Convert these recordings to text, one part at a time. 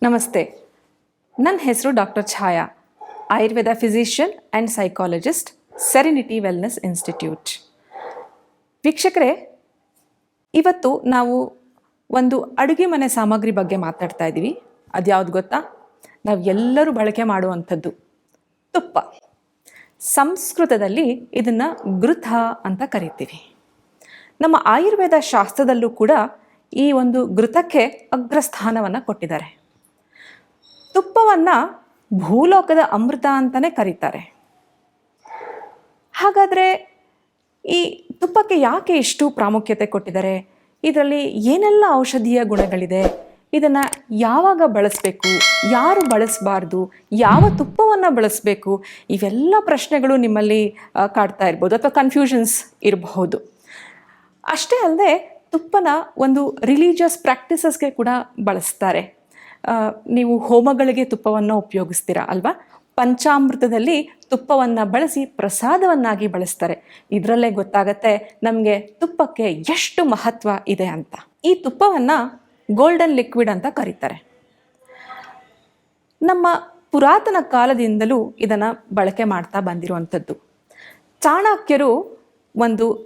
ನಮಸ್ತೆ. ನನ್ನ ಹೆಸರು doctor Chhaya, Ayurveda physician and psychologist, Serenity Wellness Institute. ವೀಕ್ಷಕರೇ, ಇವತ್ತು ನಾವು ಒಂದು ಅಡುಗೆ ಮನೆ ಸಾಮಗ್ರಿ ಬಗ್ಗೆ ಮಾತಾಡ್ತಾ ಇದ್ದೀವಿ. ಅದ್ಯಾವುದು ಗೊತ್ತಾ? ನಾವು ಎಲ್ಲರೂ ಬಳಕೆ ಮಾಡುವಂಥದ್ದು ತುಪ್ಪ. ಸಂಸ್ಕೃತದಲ್ಲಿ ಇದನ್ನು ಘೃತ ಅಂತ ಕರಿತೀವಿ. ನಮ್ಮ ಆಯುರ್ವೇದ ಶಾಸ್ತ್ರದಲ್ಲೂ ಕೂಡ ಈ ಒಂದು ಘೃತಕ್ಕೆ ಅಗ್ರಸ್ಥಾನವನ್ನು ಕೊಟ್ಟಿದ್ದಾರೆ. ತುಪ್ಪವನ್ನು ಭೂಲೋಕದ ಅಮೃತ ಅಂತಲೇ ಕರೀತಾರೆ. ಹಾಗಾದರೆ ಈ ತುಪ್ಪಕ್ಕೆ ಯಾಕೆ ಇಷ್ಟು ಪ್ರಾಮುಖ್ಯತೆ ಕೊಟ್ಟಿದ್ದಾರೆ? ಇದರಲ್ಲಿ ಏನೆಲ್ಲ ಔಷಧೀಯ ಗುಣಗಳಿದೆ? ಇದನ್ನು ಯಾವಾಗ ಬಳಸಬೇಕು, ಯಾರು ಬಳಸಬಾರ್ದು, ಯಾವ ತುಪ್ಪವನ್ನು ಬಳಸಬೇಕು, ಇವೆಲ್ಲ ಪ್ರಶ್ನೆಗಳು ನಿಮ್ಮಲ್ಲಿ ಕಾಡ್ತಾ ಇರ್ಬೋದು ಅಥವಾ ಕನ್ಫ್ಯೂಷನ್ಸ್ ಇರಬಹುದು. ಅಷ್ಟೇ ಅಲ್ಲದೆ ತುಪ್ಪನ ಒಂದು ರಿಲಿಜಿಯಸ್ ಪ್ರಾಕ್ಟೀಸಸ್ಗೆ ಕೂಡ ಬಳಸ್ತಾರೆ. ನೀವು ಹೋಮಗಳಿಗೆ ತುಪ್ಪವನ್ನು ಉಪಯೋಗಿಸ್ತೀರಾ ಅಲ್ವಾ? ಪಂಚಾಮೃತದಲ್ಲಿ ತುಪ್ಪವನ್ನು ಬಳಸಿ ಪ್ರಸಾದವನ್ನಾಗಿ ಬಳಸ್ತಾರೆ. ಇದರಲ್ಲೇ ಗೊತ್ತಾಗತ್ತೆ ನಮಗೆ ತುಪ್ಪಕ್ಕೆ ಎಷ್ಟು ಮಹತ್ವ ಇದೆ ಅಂತ. ಈ ತುಪ್ಪವನ್ನು ಗೋಲ್ಡನ್ ಲಿಕ್ವಿಡ್ ಅಂತ ಕರೀತಾರೆ. ನಮ್ಮ ಪುರಾತನ ಕಾಲದಿಂದಲೂ ಇದನ್ನು ಬಳಕೆ ಮಾಡ್ತಾ ಬಂದಿರುವಂಥದ್ದು. ಚಾಣಕ್ಯರು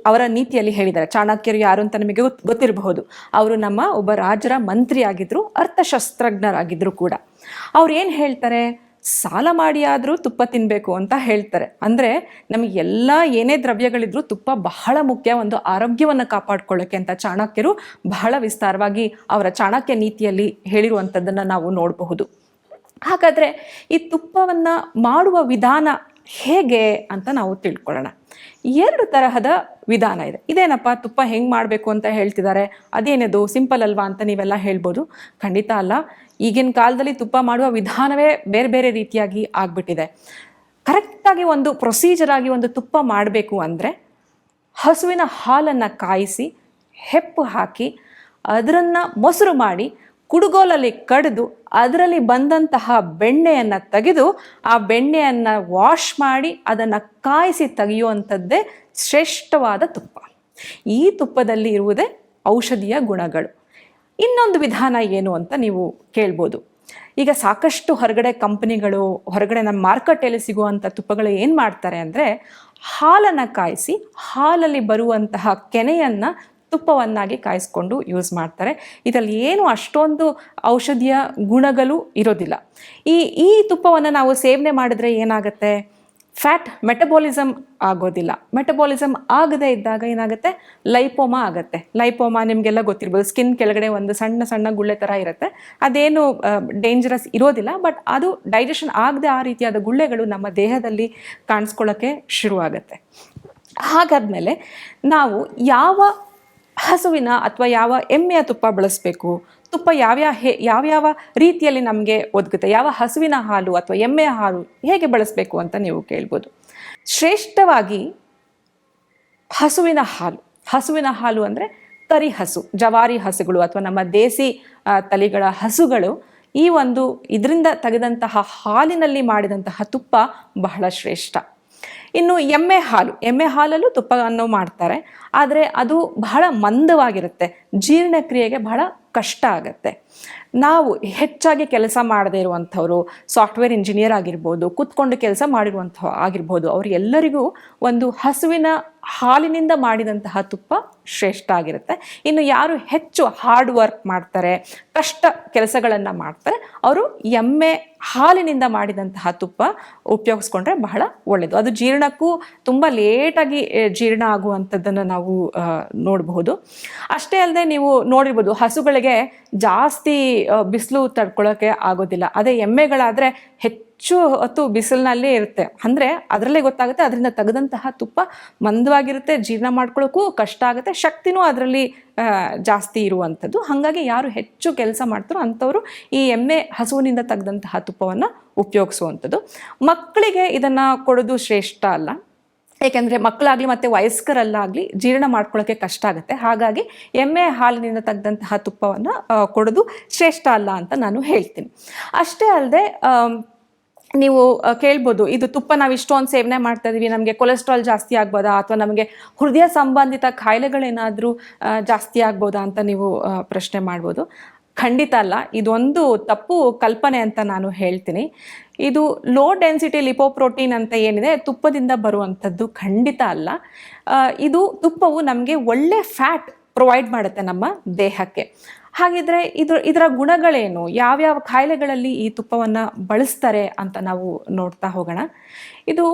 ಅವರ ನೀತಿಯಲ್ಲಿ ಹೇಳಿದ್ದಾರೆ. ಚಾಣಕ್ಯರು ಯಾರು ಅಂತ ನಿಮಗೆ ಗೊತ್ತಿರಬಹುದು. ಅವರು ನಮ್ಮ ಒಬ್ಬ ರಾಜರ ಮಂತ್ರಿಯಾಗಿದ್ದರು, ಅರ್ಥಶಾಸ್ತ್ರಜ್ಞರಾಗಿದ್ದರು ಕೂಡ. ಅವ್ರು ಏನು ಹೇಳ್ತಾರೆ? ಸಾಲ ಮಾಡಿ ಆದರೂ ತುಪ್ಪ ತಿನ್ನಬೇಕು ಅಂತ ಹೇಳ್ತಾರೆ. ಅಂದರೆ ನಮಗೆಲ್ಲ ಏನೇ ದ್ರವ್ಯಗಳಿದ್ರೂ ತುಪ್ಪ ಬಹಳ ಮುಖ್ಯ, ಒಂದು ಆರೋಗ್ಯವನ್ನು ಕಾಪಾಡ್ಕೊಳ್ಳೋಕ್ಕೆ ಅಂತ ಚಾಣಕ್ಯರು ಬಹಳ ವಿಸ್ತಾರವಾಗಿ ಅವರ ಚಾಣಕ್ಯ ನೀತಿಯಲ್ಲಿ ಹೇಳಿರುವಂಥದ್ದನ್ನು ನಾವು ನೋಡಬಹುದು. ಹಾಗಾದರೆ ಈ ತುಪ್ಪವನ್ನು ಮಾಡುವ ವಿಧಾನ ಹೇಗೆ ಅಂತ ನಾವು ತಿಳ್ಕೊಳ್ಳೋಣ. 2 ತರಹದ ವಿಧಾನ ಇದೆ. ಇದೇನಪ್ಪ ತುಪ್ಪ ಹೆಂಗೆ ಮಾಡಬೇಕು ಅಂತ ಹೇಳ್ತಿದ್ದಾರೆ, ಅದೇನದು ಸಿಂಪಲ್ ಅಲ್ವಾ ಅಂತ ನೀವೆಲ್ಲ ಹೇಳ್ಬೋದು. ಖಂಡಿತ ಅಲ್ಲ. ಈಗಿನ ಕಾಲದಲ್ಲಿ ತುಪ್ಪ ಮಾಡುವ ವಿಧಾನವೇ ಬೇರೆ ಬೇರೆ ರೀತಿಯಾಗಿ ಆಗಿಬಿಟ್ಟಿದೆ. ಕರೆಕ್ಟಾಗಿ ಒಂದು ಪ್ರೊಸೀಜರ್ ಆಗಿ ಒಂದು ತುಪ್ಪ ಮಾಡಬೇಕು ಅಂದರೆ ಹಸುವಿನ ಹಾಲನ್ನು ಕಾಯಿಸಿ ಹೆಪ್ಪು ಹಾಕಿ ಅದರನ್ನು ಮೊಸರು ಮಾಡಿ ಕುಡುಗೋಲಲ್ಲಿ ಕಡಿದು ಅದರಲ್ಲಿ ಬಂದಂತಹ ಬೆಣ್ಣೆಯನ್ನು ತೆಗೆದು ಆ ಬೆಣ್ಣೆಯನ್ನು ವಾಶ್ ಮಾಡಿ ಅದನ್ನು ಕಾಯಿಸಿ ತೆಗೆಯುವಂಥದ್ದೇ ಶ್ರೇಷ್ಠವಾದ ತುಪ್ಪ. ಈ ತುಪ್ಪದಲ್ಲಿ ಇರುವುದೇ ಔಷಧೀಯ ಗುಣಗಳು. ಇನ್ನೊಂದು ವಿಧಾನ ಏನು ಅಂತ ನೀವು ಕೇಳ್ಬೋದು. ಈಗ ಸಾಕಷ್ಟು ಹೊರಗಡೆ ಕಂಪನಿಗಳು, ಹೊರಗಡೆ ನಮ್ಮ ಮಾರ್ಕೆಟಲ್ಲಿ ಸಿಗುವಂಥ ತುಪ್ಪಗಳು ಏನು ಮಾಡ್ತಾರೆ ಅಂದರೆ ಹಾಲನ್ನು ಕಾಯಿಸಿ ಹಾಲಲ್ಲಿ ಬರುವಂತಹ ಕೆನೆಯನ್ನು ತುಪ್ಪವನ್ನಾಗಿ ಕಾಯಿಸ್ಕೊಂಡು ಯೂಸ್ ಮಾಡ್ತಾರೆ. ಇದರಲ್ಲಿ ಏನು ಅಷ್ಟೊಂದು ಔಷಧಿಯ ಗುಣಗಳು ಇರೋದಿಲ್ಲ. ಈ ತುಪ್ಪವನ್ನು ನಾವು ಸೇವನೆ ಮಾಡಿದ್ರೆ ಏನಾಗುತ್ತೆ? ಫ್ಯಾಟ್ ಮೆಟಬಾಲಿಸಮ್ ಆಗೋದಿಲ್ಲ. ಮೆಟಬಾಲಿಸಮ್ ಆಗದೇ ಇದ್ದಾಗ ಏನಾಗುತ್ತೆ? ಲೈಪೋಮಾ ಆಗುತ್ತೆ. ಲೈಪೋಮಾ ನಿಮಗೆಲ್ಲ ಗೊತ್ತಿರ್ಬೋದು. ಸ್ಕಿನ್ ಕೆಳಗಡೆ ಒಂದು ಸಣ್ಣ ಸಣ್ಣ ಗುಳ್ಳೆ ಥರ ಇರುತ್ತೆ. ಅದೇನು ಡೇಂಜರಸ್ ಇರೋದಿಲ್ಲ, ಬಟ್ ಅದು ಡೈಜೆಷನ್ ಆಗದೆ ಆ ರೀತಿಯಾದ ಗುಳ್ಳೆಗಳು ನಮ್ಮ ದೇಹದಲ್ಲಿ ಕಾಣಿಸ್ಕೊಳ್ಳೋಕ್ಕೆ ಶುರುವಾಗುತ್ತೆ. ಹಾಗಾದ್ಮೇಲೆ ನಾವು ಯಾವ ಹಸುವಿನ ಅಥವಾ ಯಾವ ಎಮ್ಮೆಯ ತುಪ್ಪ ಬಳಸಬೇಕು, ತುಪ್ಪ ಯಾವ್ಯಾವ ರೀತಿಯಲ್ಲಿ ನಮಗೆ ಒದಗುತ್ತೆ, ಯಾವ ಹಸುವಿನ ಹಾಲು ಅಥವಾ ಎಮ್ಮೆಯ ಹಾಲು ಹೇಗೆ ಬಳಸಬೇಕು ಅಂತ ನೀವು ಕೇಳ್ಬೋದು. ಶ್ರೇಷ್ಠವಾಗಿ ಹಸುವಿನ ಹಾಲು ಅಂದರೆ ಕರಿ ಹಸು, ಜವಾರಿ ಹಸುಗಳು ಅಥವಾ ನಮ್ಮ ದೇಸಿ ತಳಿಗಳ ಹಸುಗಳು, ಇದರಿಂದ ತೆಗೆದಂತಹ ಹಾಲಿನಲ್ಲಿ ಮಾಡಿದಂತಹ ತುಪ್ಪ ಬಹಳ ಶ್ರೇಷ್ಠ. ಇನ್ನು ಎಮ್ಮೆ ಹಾಲಲ್ಲೂ ತುಪ್ಪವನ್ನು ಮಾಡ್ತಾರೆ, ಆದರೆ ಅದು ಬಹಳ ಮಂದವಾಗಿರುತ್ತೆ, ಜೀರ್ಣಕ್ರಿಯೆಗೆ ಬಹಳ ಕಷ್ಟ ಆಗುತ್ತೆ. ನಾವು ಹೆಚ್ಚಾಗಿ ಕೆಲಸ ಮಾಡದೇ ಇರುವಂಥವ್ರು, ಸಾಫ್ಟ್ವೇರ್ ಇಂಜಿನಿಯರ್ ಆಗಿರ್ಬೋದು, ಕೂತ್ಕೊಂಡು ಕೆಲಸ ಮಾಡಿರುವಂಥ ಆಗಿರ್ಬೋದು, ಅವರೆಲ್ಲರಿಗೂ ಒಂದು ಹಸುವಿನ ಹಾಲಿನಿಂದ ಮಾಡಿದಂತಹ ತುಪ್ಪ ಶ್ರೇಷ್ಠ ಆಗಿರುತ್ತೆ. ಇನ್ನು ಯಾರು ಹೆಚ್ಚು ಹಾರ್ಡ್ ವರ್ಕ್ ಮಾಡ್ತಾರೆ, ಕಷ್ಟ ಕೆಲಸಗಳನ್ನು ಮಾಡ್ತಾರೆ, ಅವರು ಎಮ್ಮೆ ಹಾಲಿನಿಂದ ಮಾಡಿದಂತಹ ತುಪ್ಪ ಉಪಯೋಗಿಸ್ಕೊಂಡ್ರೆ ಬಹಳ ಒಳ್ಳೆಯದು. ಅದು ಜೀರ್ಣಕ್ಕೂ ತುಂಬ ಲೇಟಾಗಿ ಜೀರ್ಣ ಆಗುವಂಥದ್ದನ್ನು ನಾವು ನೋಡಬಹುದು. ಅಷ್ಟೇ ಅಲ್ಲದೆ ನೀವು ನೋಡಿರ್ಬೋದು, ಹಸುಗಳಿಗೆ ಜಾಸ್ತಿ ಬಿಸಿಲು ತಡ್ಕೊಳ್ಳೋಕ್ಕೆ ಆಗೋದಿಲ್ಲ. ಅದೇ ಎಮ್ಮೆಗಳಾದರೆ ಹೆಚ್ಚು ಹೊತ್ತು ಬಿಸಿಲಿನಲ್ಲೇ ಇರುತ್ತೆ. ಅಂದರೆ ಅದರಲ್ಲೇ ಗೊತ್ತಾಗುತ್ತೆ, ಅದರಿಂದ ತೆಗೆದಂತಹ ತುಪ್ಪ ಮಂದವಾಗಿರುತ್ತೆ, ಜೀರ್ಣ ಮಾಡ್ಕೊಳ್ಳೋಕ್ಕೂ ಕಷ್ಟ ಆಗುತ್ತೆ, ಶಕ್ತಿನೂ ಅದರಲ್ಲಿ ಜಾಸ್ತಿ ಇರುವಂಥದ್ದು. ಹಾಗಾಗಿ ಯಾರು ಹೆಚ್ಚು ಕೆಲಸ ಮಾಡ್ತಾರೋ ಅಂಥವರು ಈ ಹಸುವಿನಿಂದ ತೆಗೆದಂತಹ ತುಪ್ಪವನ್ನು ಉಪಯೋಗಿಸುವಂಥದ್ದು. ಮಕ್ಕಳಿಗೆ ಇದನ್ನು ಕೊಡೋದು ಶ್ರೇಷ್ಠ ಅಲ್ಲ, ಏಕೆಂದರೆ ಮಕ್ಕಳಾಗಲಿ ಮತ್ತು ವಯಸ್ಕರಲ್ಲಾಗಲಿ ಜೀರ್ಣ ಮಾಡ್ಕೊಳ್ಳೋಕ್ಕೆ ಕಷ್ಟ ಆಗುತ್ತೆ. ಹಾಗಾಗಿ ಎಮ್ಮೆ ಹಾಲಿನಿಂದ ತೆಗೆದಂತಹ ತುಪ್ಪವನ್ನು ಕೊಡೋದು ಶ್ರೇಷ್ಠ ಅಲ್ಲ ಅಂತ ನಾನು ಹೇಳ್ತೀನಿ. ಅಷ್ಟೇ ಅಲ್ಲದೆ ನೀವು ಕೇಳ್ಬೋದು, ಇದು ತುಪ್ಪ ನಾವು ಇಷ್ಟೊಂದು ಸೇವನೆ ಮಾಡ್ತಾ ಇದೀವಿ, ನಮಗೆ ಕೊಲೆಸ್ಟ್ರಾಲ್ ಜಾಸ್ತಿ ಆಗ್ಬೋದಾ ಅಥವಾ ನಮಗೆ ಹೃದಯ ಸಂಬಂಧಿತ ಕಾಯಿಲೆಗಳೇನಾದರೂ ಜಾಸ್ತಿ ಆಗ್ಬೋದಾ ಅಂತ ನೀವು ಪ್ರಶ್ನೆ ಮಾಡ್ಬೋದು. ಖಂಡಿತ ಅಲ್ಲ. ಇದೊಂದು ತಪ್ಪು ಕಲ್ಪನೆ ಅಂತ ನಾನು ಹೇಳ್ತೀನಿ. ಇದು ಲೋ ಡೆನ್ಸಿಟಿ ಲಿಪೋಪ್ರೋಟೀನ್ ಅಂತ ಏನಿದೆ ತುಪ್ಪದಿಂದ ಬರುವಂಥದ್ದು ಖಂಡಿತ ಅಲ್ಲ. ಇದು ತುಪ್ಪವು ನಮಗೆ ಒಳ್ಳೆ ಫ್ಯಾಟ್ ಪ್ರೊವೈಡ್ ಮಾಡುತ್ತೆ ನಮ್ಮ ದೇಹಕ್ಕೆ. ಹಾಗಿದ್ರೆ ಇದರ ಗುಣಗಳೇನು, ಯಾವ್ಯಾವ ಕಾಯಿಲೆಗಳಲ್ಲಿ ಈ ತುಪ್ಪವನ್ನು ಬಳಸ್ತಾರೆ ಅಂತ ನಾವು ನೋಡ್ತಾ ಹೋಗೋಣ. ಇದು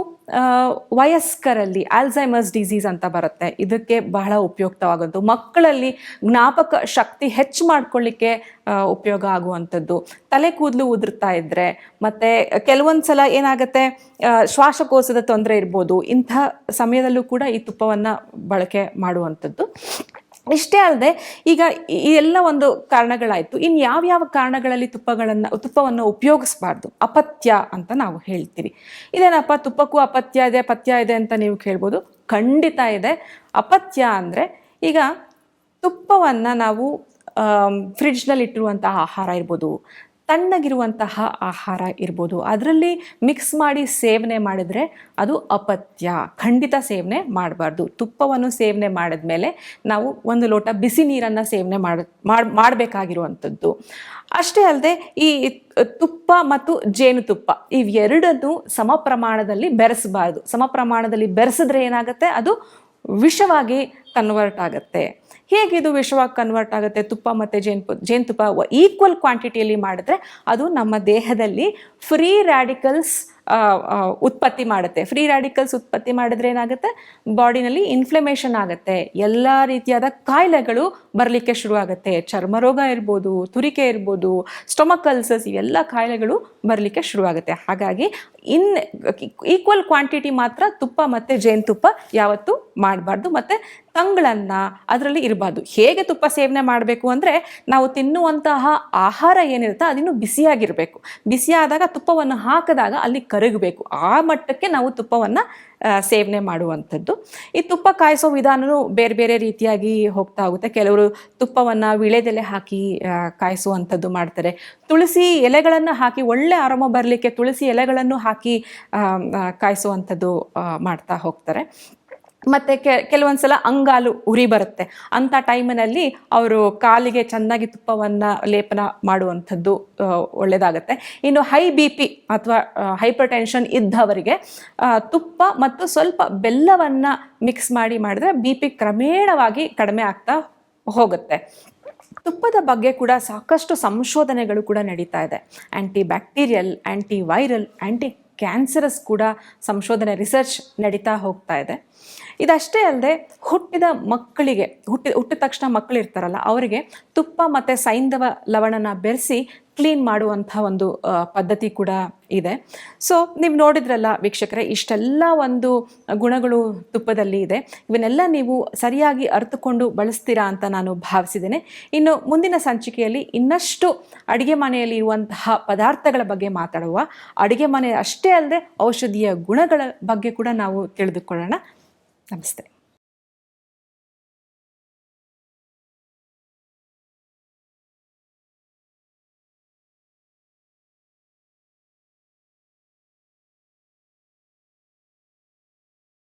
ವಯಸ್ಕರಲ್ಲಿ ಆಲ್ಝೈಮರ್ಸ್ ಡಿಸೀಸ್ ಅಂತ ಬರುತ್ತೆ, ಇದಕ್ಕೆ ಬಹಳ ಉಪಯುಕ್ತವಾಗುವಂಥದ್ದು. ಮಕ್ಕಳಲ್ಲಿ ಜ್ಞಾಪಕ ಶಕ್ತಿ ಹೆಚ್ಚು ಮಾಡ್ಕೊಳ್ಳಿಕ್ಕೆ ಉಪಯೋಗ ಆಗುವಂಥದ್ದು. ತಲೆ ಕೂದಲು ಉದುರ್ತಾ ಇದ್ದರೆ, ಮತ್ತು ಕೆಲವೊಂದು ಸಲ ಏನಾಗುತ್ತೆ ಶ್ವಾಸಕೋಶದ ತೊಂದರೆ ಇರ್ಬೋದು, ಇಂಥ ಸಮಯದಲ್ಲೂ ಕೂಡ ಈ ತುಪ್ಪವನ್ನು ಬಳಕೆ ಮಾಡುವಂಥದ್ದು. ಇಷ್ಟೇ ಅಲ್ಲದೆ ಈಗ ಈ ಎಲ್ಲ ಒಂದು ಕಾರಣಗಳಾಯಿತು. ಇನ್ನು ಯಾವ್ಯಾವ ಕಾರಣಗಳಲ್ಲಿ ತುಪ್ಪವನ್ನು ಉಪಯೋಗಿಸಬಾರ್ದು? ಅಪಥ್ಯ ಅಂತ ನಾವು ಹೇಳ್ತೀವಿ. ಇದೇನಪ್ಪ ತುಪ್ಪಕ್ಕೂ ಅಪಥ್ಯ ಇದೆ ಪಥ್ಯ ಇದೆ ಅಂತ ನೀವು ಕೇಳ್ಬೋದು. ಖಂಡಿತ ಇದೆ. ಅಪಥ್ಯ ಅಂದರೆ ಈಗ ತುಪ್ಪವನ್ನು ನಾವು ಫ್ರಿಡ್ಜ್ನಲ್ಲಿ ಇಟ್ಟಿರುವಂತಹ ಆಹಾರ ಇರ್ಬೋದು, ತಣ್ಣಗಿರುವಂತಹ ಆಹಾರ ಇರ್ಬೋದು, ಅದರಲ್ಲಿ ಮಿಕ್ಸ್ ಮಾಡಿ ಸೇವನೆ ಮಾಡಿದರೆ ಅದು ಅಪಥ್ಯ. ಖಂಡಿತ ಸೇವನೆ ಮಾಡಬಾರ್ದು. ತುಪ್ಪವನ್ನು ಸೇವನೆ ಮಾಡಿದ್ಮೇಲೆ ನಾವು 1 ಲೋಟ ಬಿಸಿ ನೀರನ್ನು ಸೇವನೆ ಮಾಡಬೇಕಾಗಿರುವಂಥದ್ದು. ಅಷ್ಟೇ ಅಲ್ಲದೆ ಈ ತುಪ್ಪ ಮತ್ತು ಜೇನುತುಪ್ಪ ಇವೆರಡನ್ನು ಸಮ ಪ್ರಮಾಣದಲ್ಲಿ ಬೆರೆಸಬಾರ್ದು. ಸಮ ಪ್ರಮಾಣದಲ್ಲಿ ಬೆರೆಸಿದ್ರೆ ಏನಾಗುತ್ತೆ, ಅದು ವಿಷವಾಗಿ ಕನ್ವರ್ಟ್ ಆಗುತ್ತೆ. ಹೇಗೆ ಇದು ವಿಷವಾಗಿ ಕನ್ವರ್ಟ್ ಆಗುತ್ತೆ? ತುಪ್ಪ ಮತ್ತು ಜೇನುತುಪ್ಪ ಈಕ್ವಲ್ ಕ್ವಾಂಟಿಟಿಯಲ್ಲಿ ಮಾಡಿದ್ರೆ ಅದು ನಮ್ಮ ದೇಹದಲ್ಲಿ ಫ್ರೀ ರ್ಯಾಡಿಕಲ್ಸ್ ಉತ್ಪತ್ತಿ ಮಾಡುತ್ತೆ. ಫ್ರೀ ರ್ಯಾಡಿಕಲ್ಸ್ ಉತ್ಪತ್ತಿ ಮಾಡಿದ್ರೆ ಏನಾಗುತ್ತೆ, ಬಾಡಿನಲ್ಲಿ ಇನ್ಫ್ಲಮೇಷನ್ ಆಗುತ್ತೆ, ಎಲ್ಲ ರೀತಿಯಾದ ಕಾಯಿಲೆಗಳು ಬರಲಿಕ್ಕೆ ಶುರುವಾಗುತ್ತೆ. ಚರ್ಮರೋಗ ಇರ್ಬೋದು, ತುರಿಕೆ ಇರ್ಬೋದು, ಸ್ಟೊಮಕ್ ಅಲ್ಸರ್ಸ್, ಇವೆಲ್ಲ ಕಾಯಿಲೆಗಳು ಬರಲಿಕ್ಕೆ ಶುರುವಾಗುತ್ತೆ. ಹಾಗಾಗಿ ಈಕ್ವಲ್ ಕ್ವಾಂಟಿಟಿ ಮಾತ್ರ ತುಪ್ಪ ಮತ್ತು ಜೇನುತುಪ್ಪ ಯಾವತ್ತೂ ಮಾಡಬಾರ್ದು. ಮತ್ತು ತಂಗಳನ್ನು ಅದರಲ್ಲಿ ಇರಬಾರ್ದು. ಹೇಗೆ ತುಪ್ಪ ಸೇವನೆ ಮಾಡಬೇಕು ಅಂದರೆ, ನಾವು ತಿನ್ನುವಂತಹ ಆಹಾರ ಏನಿರುತ್ತೆ ಅದಿನ್ನೂ ಬಿಸಿಯಾಗಿರಬೇಕು. ಬಿಸಿಯಾದಾಗ ತುಪ್ಪವನ್ನು ಹಾಕಿದಾಗ ಅಲ್ಲಿ ಕರಗಬೇಕು. ಆ ಮಟ್ಟಕ್ಕೆ ನಾವು ತುಪ್ಪವನ್ನು ಸೇವನೆ ಮಾಡುವಂಥದ್ದು. ಈ ತುಪ್ಪ ಕಾಯಿಸೋ ವಿಧಾನವೂ ಬೇರೆ ಬೇರೆ ರೀತಿಯಾಗಿ ಹೋಗ್ತಾ ಹೋಗುತ್ತೆ. ಕೆಲವರು ತುಪ್ಪವನ್ನು ವಿಳೆದೆಲೆ ಹಾಕಿ ಕಾಯಿಸುವಂಥದ್ದು ಮಾಡ್ತಾರೆ. ತುಳಸಿ ಎಲೆಗಳನ್ನು ಹಾಕಿ, ಒಳ್ಳೆ ಆರಾಮ ಬರಲಿಕ್ಕೆ ತುಳಸಿ ಎಲೆಗಳನ್ನು ಹಾಕಿ ಕಾಯಿಸುವಂಥದ್ದು ಮಾಡ್ತಾ ಹೋಗ್ತಾರೆ. ಮತ್ತು ಕೆಲವೊಂದು ಸಲ ಅಂಗಾಲು ಉರಿ ಬರುತ್ತೆ. ಅಂಥ ಟೈಮಿನಲ್ಲಿ ಅವರು ಕಾಲಿಗೆ ಚೆನ್ನಾಗಿ ತುಪ್ಪವನ್ನು ಲೇಪನ ಮಾಡುವಂಥದ್ದು ಒಳ್ಳೆಯದಾಗತ್ತೆ. ಇನ್ನು ಹೈ BP ಅಥವಾ ಹೈಪರ್ ಟೆನ್ಷನ್ ಇದ್ದವರಿಗೆ ತುಪ್ಪ ಮತ್ತು ಸ್ವಲ್ಪ ಬೆಲ್ಲವನ್ನು ಮಿಕ್ಸ್ ಮಾಡಿದ್ರೆ BP ಕ್ರಮೇಣವಾಗಿ ಕಡಿಮೆ ಆಗ್ತಾ ಹೋಗುತ್ತೆ. ತುಪ್ಪದ ಬಗ್ಗೆ ಕೂಡ ಸಾಕಷ್ಟು ಸಂಶೋಧನೆಗಳು ಕೂಡ ನಡೀತಾ ಇದೆ. ಆ್ಯಂಟಿ ಬ್ಯಾಕ್ಟೀರಿಯಲ್, ಆ್ಯಂಟಿ ವೈರಲ್, ಆ್ಯಂಟಿ ಕ್ಯಾನ್ಸರಸ್ ಕೂಡ ಸಂಶೋಧನೆ ರಿಸರ್ಚ್ ನಡೀತಾ ಹೋಗ್ತಾ ಇದೆ. ಇದಷ್ಟೇ ಅಲ್ಲದೆ ಹುಟ್ಟಿದ ಮಕ್ಕಳಿಗೆ, ಹುಟ್ಟಿದ ತಕ್ಷಣ ಮಕ್ಕಳು ಇರ್ತಾರಲ್ಲ, ಅವರಿಗೆ ತುಪ್ಪ ಮತ್ತು ಸೈಂಧವ ಲವಣನ ಬೆರೆಸಿ ಕ್ಲೀನ್ ಮಾಡುವಂಥ ಒಂದು ಪದ್ಧತಿ ಕೂಡ ಇದೆ. ಸೊ ನೀವು ನೋಡಿದ್ರಲ್ಲ ವೀಕ್ಷಕರೇ, ಇಷ್ಟೆಲ್ಲ ಒಂದು ಗುಣಗಳು ತುಪ್ಪದಲ್ಲಿ ಇದೆ. ಇವನ್ನೆಲ್ಲ ನೀವು ಸರಿಯಾಗಿ ಅರ್ಥಕೊಂಡು ಬಳಸ್ತೀರಾ ಅಂತ ನಾನು ಭಾವಿಸಿದ್ದೇನೆ. ಇನ್ನು ಮುಂದಿನ ಸಂಚಿಕೆಯಲ್ಲಿ ಇನ್ನಷ್ಟು ಅಡುಗೆ ಮನೆಯಲ್ಲಿ ಇರುವಂತಹ ಪದಾರ್ಥಗಳ ಬಗ್ಗೆ ಮಾತಾಡುವ. ಅಡುಗೆ ಮನೆ ಅಷ್ಟೇ ಅಲ್ಲದೆ ಔಷಧೀಯ ಗುಣಗಳ ಬಗ್ಗೆ ಕೂಡ ನಾವು ತಿಳಿದುಕೊಳ್ಳೋಣ. ನಮಸ್ತೆ.